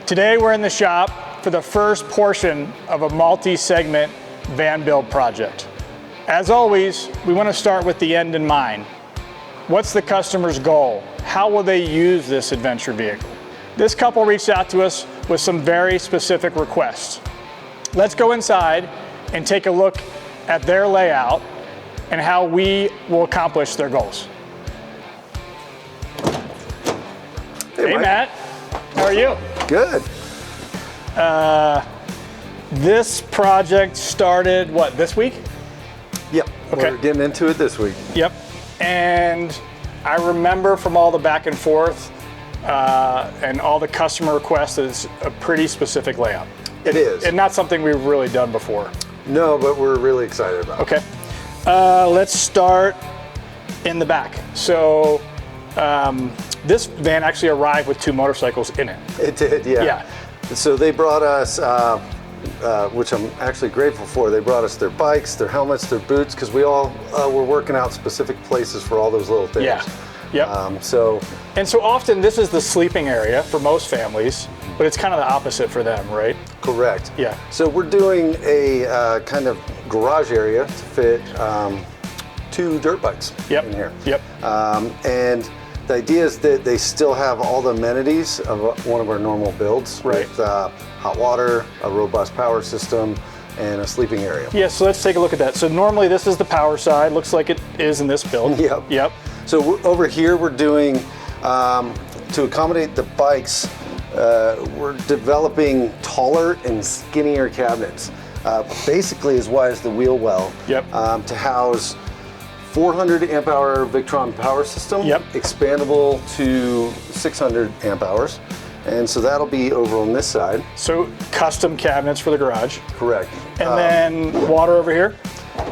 Today we're in the shop for the first portion of a multi-segment van build project. As always, we want to start with the end in mind. What's the customer's goal? How will they use this adventure vehicle? This couple reached out to us with some very specific requests. Let's go inside and take a look at their layout and how we will accomplish their goals. Hey Matt, how are you? Good. This project started, what, this week? Yep, Okay. we're getting into it this week. Yep, and I remember from all the back and forth and all the customer requests that it's a pretty specific layout. It is. And not something we've really done before. No, but we're really excited about it. Okay, let's start in the back. So this van actually arrived with 2 motorcycles in it. It did, yeah. Yeah. So they brought us, which I'm actually grateful for, they brought us their bikes, their helmets, their boots, because we all were working out specific places for all those little things. Yeah, yep. And so often this is the sleeping area for most families, but it's kind of the opposite for them, right? Correct. Yeah. So we're doing a kind of garage area to fit 2 dirt bikes in here. Yep. And the idea is that they still have all the amenities of one of our normal builds, right, with hot water, a robust power system, and a sleeping area. Yeah, so let's take a look at that. So normally this is the power side, looks like it is in this build. Yep. Yep. So over here we're doing, to accommodate the bikes, we're developing taller and skinnier cabinets, basically as wide as the wheel well, yep, to house 400 amp hour Victron power system, yep, expandable to 600 amp hours. And so that'll be over on this side. So custom cabinets for the garage. Correct. And then water over here?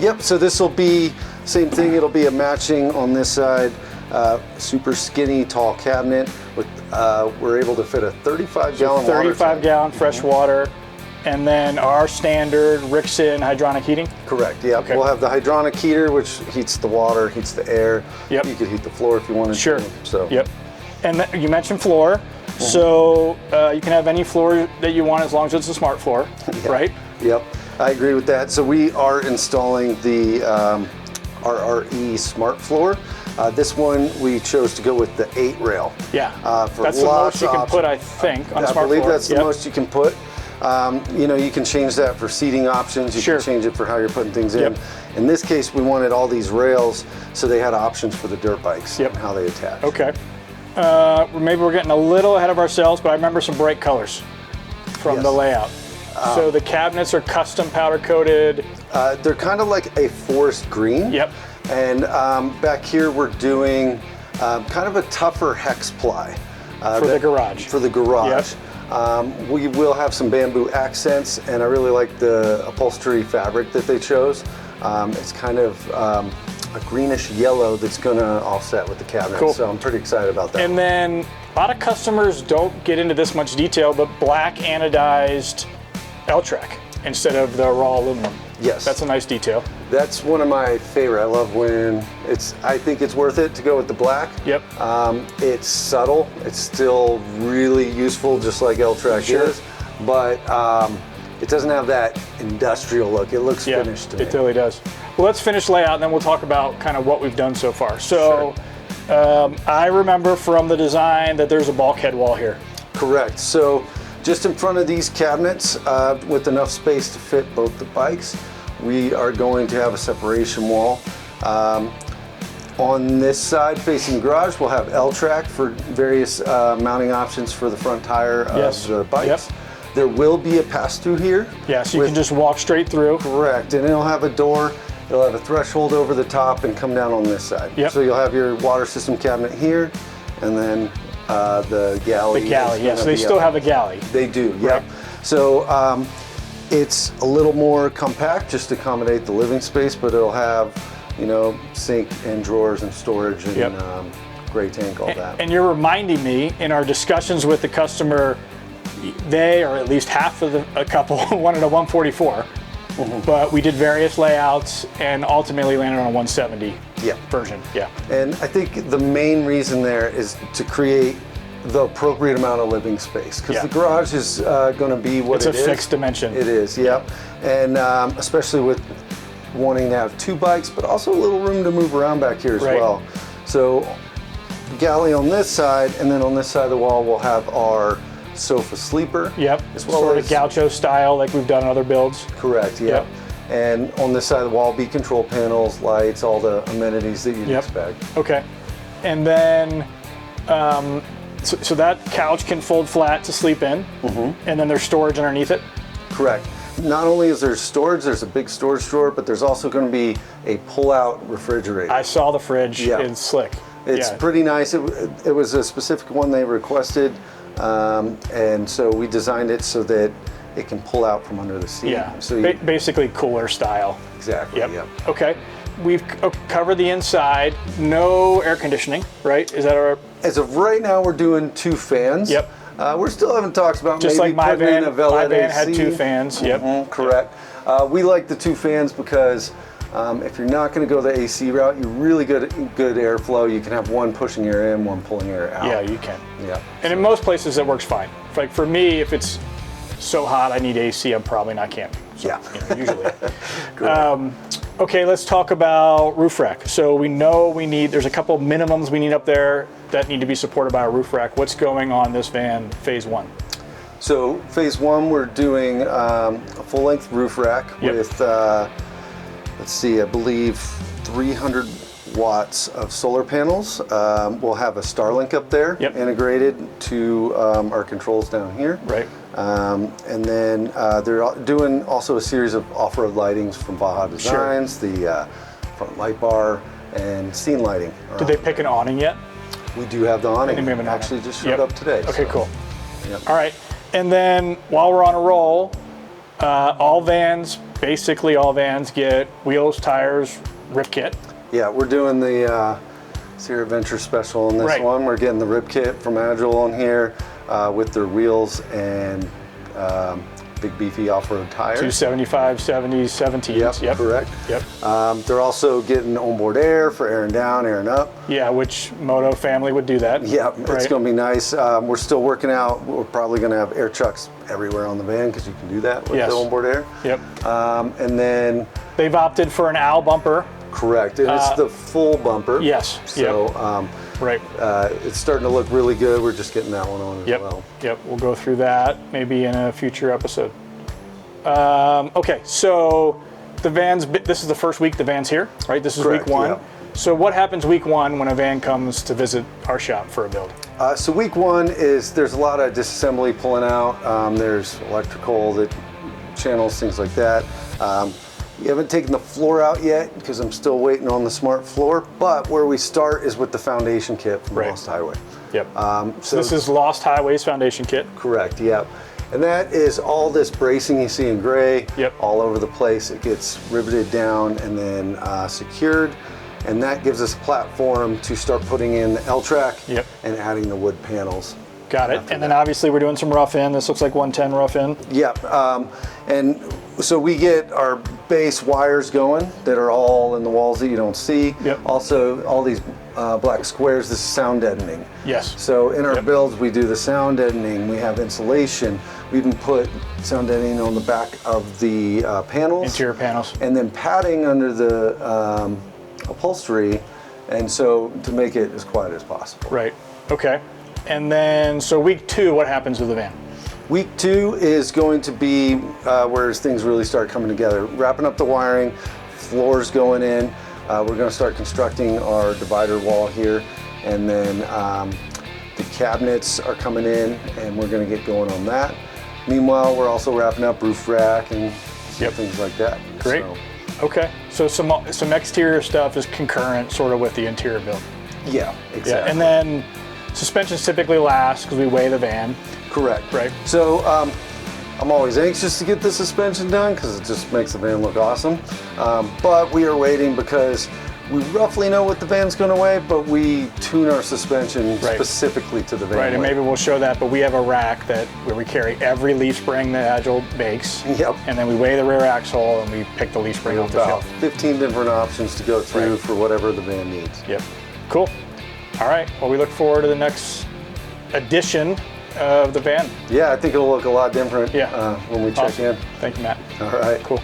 Yep, so this will be, same thing, it'll be a matching on this side, super skinny, tall cabinet with, we're able to fit a 35-gallon water tank. 35-gallon fresh water. And then our standard Rixson hydronic heating? Correct, yeah. Okay. We'll have the hydronic heater, which heats the water, heats the air. Yep. You could heat the floor if you wanted to. So. Yep. And you mentioned floor. So you can have any floor that you want as long as it's a smart floor, right? Yep, I agree with that. So we are installing the RRE Smart Floor. This one we chose to go with the 8 rail. Yeah, for that's the most you can put, I think, on a smart floor. I believe that's the most you can put. You know, you can change that for seating options. You can change it for how you're putting things in. Yep. In this case, we wanted all these rails so they had options for the dirt bikes and how they attach. Okay. Maybe we're getting a little ahead of ourselves, but I remember some bright colors from the layout. So the cabinets are custom powder coated. They're kind of like a forest green. Yep. And back here we're doing kind of a tougher hex ply. For the garage. For the garage. Yep. We will have some bamboo accents, and I really like the upholstery fabric that they chose. It's kind of a greenish yellow that's going to offset with the cabinet. Cool. So I'm pretty excited about that. And then a lot of customers don't get into this much detail, but black anodized L-track instead of the raw aluminum. Yes. That's a nice detail. That's one of my favorite. I love when I think it's worth it to go with the black. Yep. It's subtle. It's still really useful, just like L-track is. But it doesn't have that industrial look. It looks finished to me. It totally does. Well, let's finish layout, and then we'll talk about kind of what we've done so far. So I remember from the design that there's a bulkhead wall here. Correct. So just in front of these cabinets, with enough space to fit both the bikes, we are going to have a separation wall. On this side facing the garage, we'll have L-track for various mounting options for the front tire of the bikes. Yep. There will be a pass-through here. Yeah, so you can just walk straight through. Correct, and it'll have a door. It'll have a threshold over the top and come down on this side. Yep. So you'll have your water system cabinet here, and then the galley. The galley, yes. So they still have a galley. They do, yeah. So it's a little more compact just to accommodate the living space, but it'll have, you know, sink and drawers and storage and gray tank, all that. And you're reminding me, in our discussions with the customer, they, or at least half of a couple, wanted a 144. But we did various layouts and ultimately landed on a 170 version. Yeah. And I think the main reason there is to create the appropriate amount of living space, because Yeah. the garage is going to be what It's it is. a fixed dimension. It is, yep. And especially with wanting to have 2 bikes, but also a little room to move around back here as Right. well. So galley on this side, and then on this side of the wall we'll have our sofa sleeper. Yep. As well sort as of gaucho style like we've done in other builds. Correct, yep. Yep. And on this side of the wall, be control panels, lights, all the amenities that you'd Yep. expect. Okay. And then, so that couch can fold flat to sleep in, and then there's storage underneath it. Correct. Not only is there storage, there's a big storage drawer, but there's also going to be a pull-out refrigerator. I saw the fridge. Yeah. It's slick. It's Yeah. pretty nice. It was a specific one they requested, and so we designed it so that it can pull out from under the seat. Yeah. So Basically cooler style. exactly. Yep. Yep. Okay. We've covered the inside. No air conditioning, right? Is that our? As of right now, we're doing 2 fans. Yep. We're still having talks about Just maybe like my putting in van. a Velvet My van had AC. 2 fans. Yep. Correct. We like the 2 fans because if you're not going to go the AC route, you're really good airflow. You can have one pushing air in, one pulling air out. Yeah, you can. Yeah. And in most places, it works fine. Like for me, if it's so hot I need AC, I'm probably not camping. So, Yeah. usually. Okay, let's talk about roof rack. So we know there's a couple minimums we need up there that need to be supported by a roof rack. What's going on this van, phase 1? So phase 1, we're doing a full-length roof rack Yep. with, let's see, I believe 300 watts of solar panels. We'll have a Starlink up there Yep. integrated to our controls down here. Right. And then they're doing also a series of off-road lightings from Baja Designs, the front light bar, and scene lighting. Did they pick an awning yet? We do have the awning. I think we have an awning. Actually just showed Yep. up today. Okay, so, cool. Yep. All right. And then while we're on a roll, basically all vans get wheels, tires, rip kit. Yeah, we're doing the Sierra Adventure Special on this Right. one. We're getting the rip kit from Agile on here with their wheels and big beefy off-road tires. 275, 70s, 17s. Yep, correct. Yep. They're also getting onboard air for airing down, airing up. Yeah, which Moto family would do that. Yeah, it's Right. going to be nice. We're still working out. We're probably going to have air chucks everywhere on the van because you can do that with Yes. the onboard air. Yep. And then, They've opted for an owl bumper. correct, and it's the full bumper. Yes. So Right. it's starting to look really good. We're just getting that one on as Yep. well. Yep. We'll go through that maybe in a future episode. Okay, so this is the first week the van's here, right? This is Correct, week 1. yeah. So what happens week 1 when a van comes to visit our shop for a build? So week 1 is there's a lot of disassembly pulling out. There's electrical channels, things like that. We haven't taken the floor out yet because I'm still waiting on the smart floor. But where we start is with the foundation kit from Right. Lost Highway. Yep. So This is Lost Highways foundation kit. correct, yep. And that is all this bracing you see in gray, Yep. all over the place. It gets riveted down and then secured. And that gives us a platform to start putting in the L-track Yep. and adding the wood panels. Got it. And then obviously we're doing some rough in. This looks like 110 rough in. Yep, and so we get our base wires going that are all in the walls that you don't see. Yep. Also, all these black squares, this is sound deadening. Yes. So in our Yep. builds, we do the sound deadening, we have insulation, we even put sound deadening on the back of the panels. Interior panels. And then padding under the upholstery, and so to make it as quiet as possible. Right. Okay. And then, so week 2, what happens with the van? Week 2 is going to be where things really start coming together. Wrapping up the wiring, floors going in. We're going to start constructing our divider wall here, and then the cabinets are coming in, and we're going to get going on that. Meanwhile, we're also wrapping up roof rack and Yep. things like that. Great. So, Okay. So some exterior stuff is concurrent sort of with the interior build. yeah, exactly. Yeah. And then suspensions typically last because we weigh the van. Correct. Right. So I'm always anxious to get the suspension done because it just makes the van look awesome. But we are waiting because we roughly know what the van's going to weigh, but we tune our suspension Right. specifically to the van Right, and weight. maybe we'll show that, but we have a rack where we carry every leaf spring that Agile makes. Yep. And then we weigh the rear axle and we pick the leaf spring off the About shelf. 15 different options to go through Right. for whatever the van needs. Yep. Cool. All right. Well, we look forward to the next addition of the van. Yeah, I think it'll look a lot different Yeah. when we check Awesome. in. Thank you, Matt. All right. Cool.